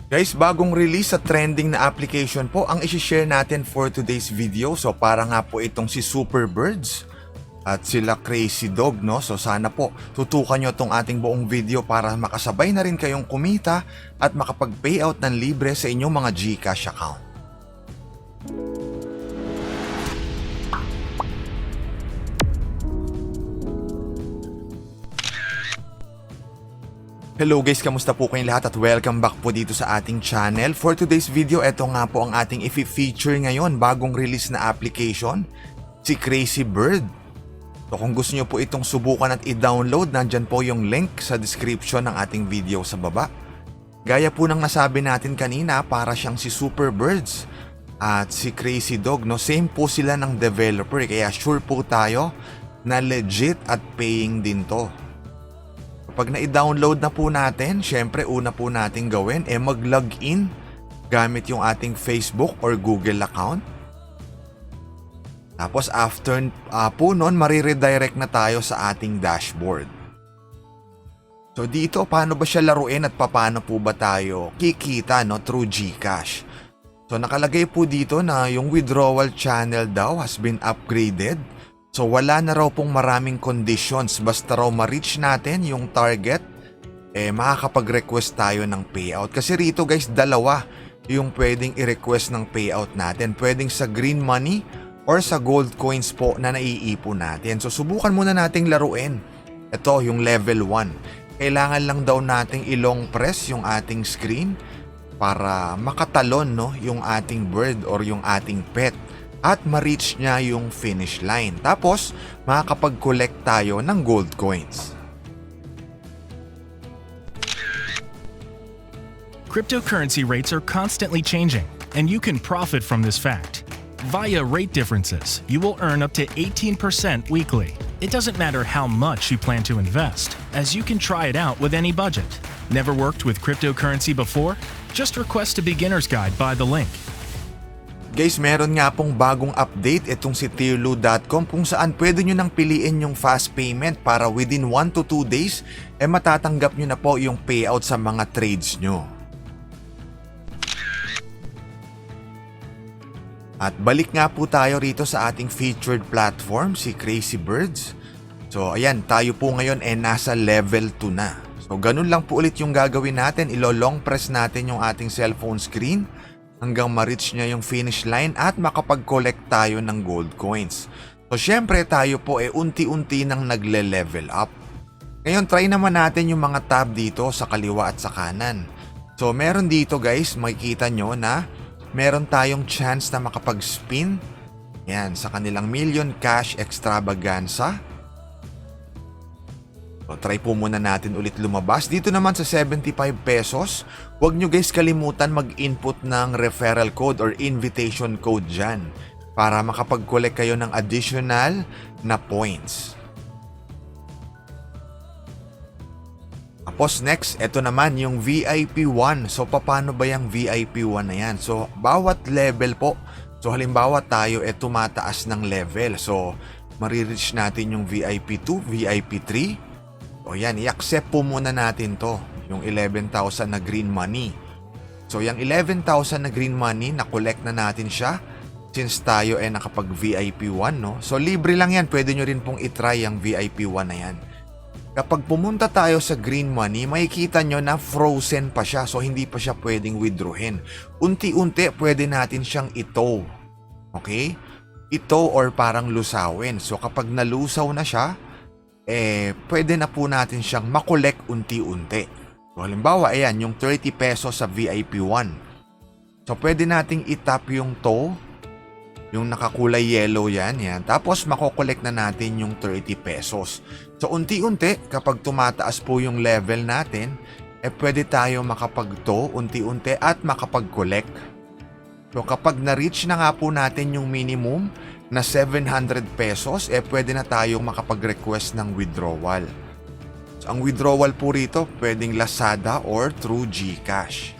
Guys, bagong release sa trending na application po ang isi-share natin for today's video. So para nga po itong si Superbirds at sila Crazy Dog, no? So sana po tutukan nyo itong ating buong video para makasabay na rin kayong kumita at makapag-payout ng libre sa inyong mga GCash account. Hello guys, kamusta po kayong lahat at welcome back po dito sa ating channel. For today's video, ito nga po ang ating i-feature ngayon, bagong release na application, si Crazy Bird. So kung gusto nyo po itong subukan at i-download, nandyan po yung link sa description ng ating video sa baba. Gaya po ng nasabi natin kanina, para siyang si Superbirds at si Crazy Dog, no? Same po sila ng developer, kaya sure po tayo na legit at paying din to. Pag na-download na po natin, syempre una po nating gawin mag-login gamit yung ating Facebook or Google account. Tapos after po nun, mariredirect na tayo sa ating dashboard. So dito, paano ba siya laruin at paano po ba tayo kikita, no, through GCash? So nakalagay po dito na yung withdrawal channel daw has been upgraded. So wala na raw pong maraming conditions, basta raw ma-reach natin yung target, makakapag-request tayo ng payout. Kasi rito guys, dalawa yung pwedeng i-request ng payout natin. Pwedeng sa green money or sa gold coins po na naiipon natin. So subukan muna nating laruin. Ito yung level 1. Kailangan lang daw nating i-long press yung ating screen para makatalon, no, yung ating bird or yung ating pet. At ma-reach niya yung finish line. Tapos, makakapag-collect tayo ng gold coins. Cryptocurrency rates are constantly changing, and you can profit from this fact. Via rate differences, you will earn up to 18% weekly. It doesn't matter how much you plan to invest, as you can try it out with any budget. Never worked with cryptocurrency before? Just request a beginner's guide by the link. Guys, meron nga pong bagong update itong si Tierlu.com kung saan pwede nyo nang piliin yung fast payment para within 1 to 2 days matatanggap nyo na po yung payout sa mga trades nyo. At balik nga po tayo rito sa ating featured platform, si Crazy Birds. So ayan, tayo po ngayon nasa level 2 na. So ganun lang po ulit yung gagawin natin, ilo-long press natin yung ating cellphone screen hanggang ma-reach niya yung finish line at makapag-collect tayo ng gold coins. So syempre tayo po unti-unti nang nagle-level up. Ngayon try naman natin yung mga tab dito sa kaliwa at sa kanan. So meron dito guys, makikita nyo na meron tayong chance na makapag-spin. Yan, sa kanilang Million Cash Extravaganza. So, try po muna natin ulit lumabas. Dito naman sa 75 pesos, huwag nyo guys kalimutan mag-input ng referral code or invitation code dyan para makapag-collect kayo ng additional na points. Tapos next, ito naman yung VIP 1. So paano ba yung VIP 1 na yan? So bawat level po, so halimbawa tayo tumataas ng level. So marireach natin yung VIP 2, VIP 3. O yan, i-accept po muna natin to, yung 11,000 na green money. So yung 11,000 na green money, na-collect na natin siya since tayo nakapag VIP 1, no? So libre lang yan, pwede nyo rin pong itry yung VIP 1 na yan. Kapag pumunta tayo sa green money, makikita nyo na frozen pa siya, so hindi pa siya pwedeng withdrawin. Unti-unti pwede natin siyang itow. Okay? Itow or parang lusawin. So kapag nalusaw na siya, pwede na po natin siyang makolek unti-unti. So, halimbawa, ayan, yung 30 pesos sa VIP 1. So, pwede nating itap yung toe, yung nakakulay yellow yan. Tapos, makokolek na natin yung 30 pesos. So, unti-unti, kapag tumataas po yung level natin, pwede tayo makapag-toe unti-unti at makapag-collect. So, kapag na-reach na nga po natin yung minimum na 700 pesos, pwede na tayong makapag-request ng withdrawal. So, ang withdrawal po rito, pwedeng Lazada or through GCash.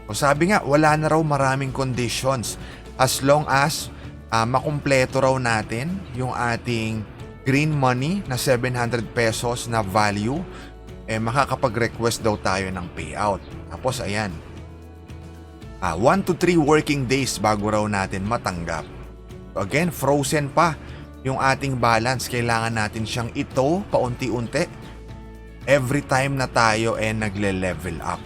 So, sabi nga, wala na raw maraming conditions as long as makumpleto raw natin yung ating green money na 700 pesos na value, makakapag-request daw tayo ng payout. Tapos, ayan. 1 to 3 working days bago raw natin matanggap. So again, frozen pa yung ating balance. Kailangan natin siyang ito paunti-unti every time na tayo nagle-level up.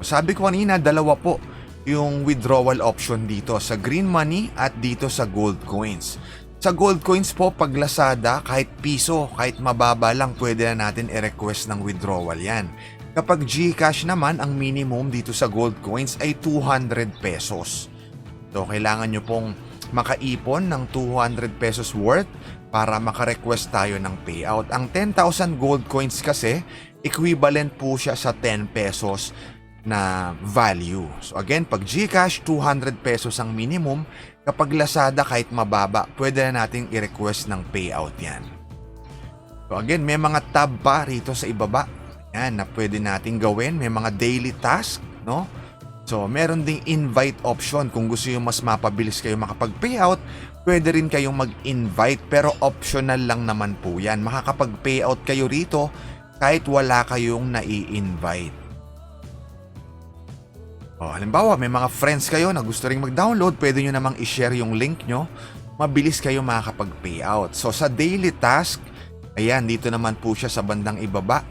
Sabi ko kanina, dalawa po yung withdrawal option dito sa green money at dito sa gold coins. Sa gold coins po, pag Lazada, kahit piso, kahit mababa lang, pwede na natin i-request ng withdrawal yan. Kapag GCash naman, ang minimum dito sa gold coins ay 200 pesos. So, kailangan nyo pong makaipon ng 200 pesos worth para makarequest tayo ng payout. Ang 10,000 gold coins kasi, equivalent po siya sa 10 pesos na value. So again, pag GCash, 200 pesos ang minimum. Kapag Lazada, kahit mababa, pwede na natin i-request ng payout yan. So again, may mga tab pa rito sa ibaba. Yan, na pwede natin gawin. May mga daily task, no? So, meron ding invite option. Kung gusto nyo mas mapabilis kayo makapag-payout, pwede rin kayong mag-invite pero optional lang naman po yan. Makakapag-payout kayo rito kahit wala kayong nai-invite. Halimbawa, may mga friends kayo na gusto ring mag-download, pwede nyo namang i-share yung link nyo. Mabilis kayo makakapag-payout. So, sa daily task, ayan, dito naman po siya sa bandang ibaba.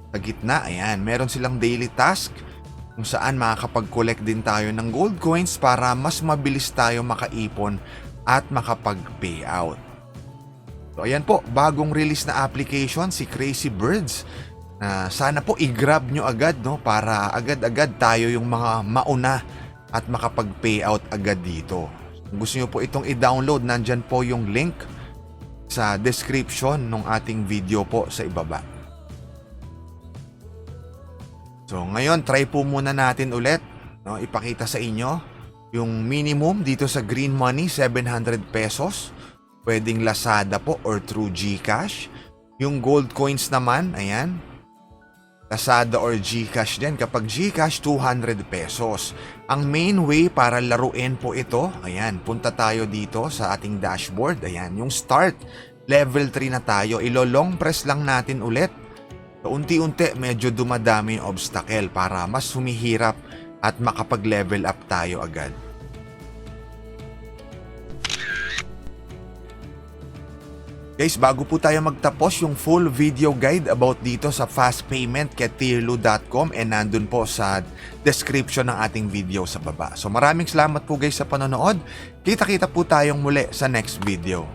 Sa gitna, ayan, meron silang daily task kung saan makakapag-collect din tayo ng gold coins para mas mabilis tayo makaipon at makapag-payout. So ayan po, bagong release na application si Crazy Birds. Sana po i-grab nyo agad, no, para agad-agad tayo yung mga mauna at makapag-payout agad dito. Kung gusto nyo po itong i-download, nandyan po yung link sa description ng ating video po sa ibaba. So ngayon, try po muna natin ulit, no, ipakita sa inyo yung minimum dito sa green money, 700 pesos. Pwedeng Lazada po or through GCash. Yung gold coins naman, ayan, Lazada or GCash din. Kapag GCash, 200 pesos. Ang main way para laruin po ito, ayan, punta tayo dito sa ating dashboard. Ayan, yung start, level 3 na tayo. Ilo-long press lang natin ulit. So, unti-unti medyo dumadami yung obstacle para mas humihirap at makapag-level up tayo agad. Guys, bago po tayo magtapos, yung full video guide about dito sa fast payment kay tierlu.com nandun po sa description ng ating video sa baba. So maraming salamat po guys sa panonood. Kita-kita po tayong muli sa next video.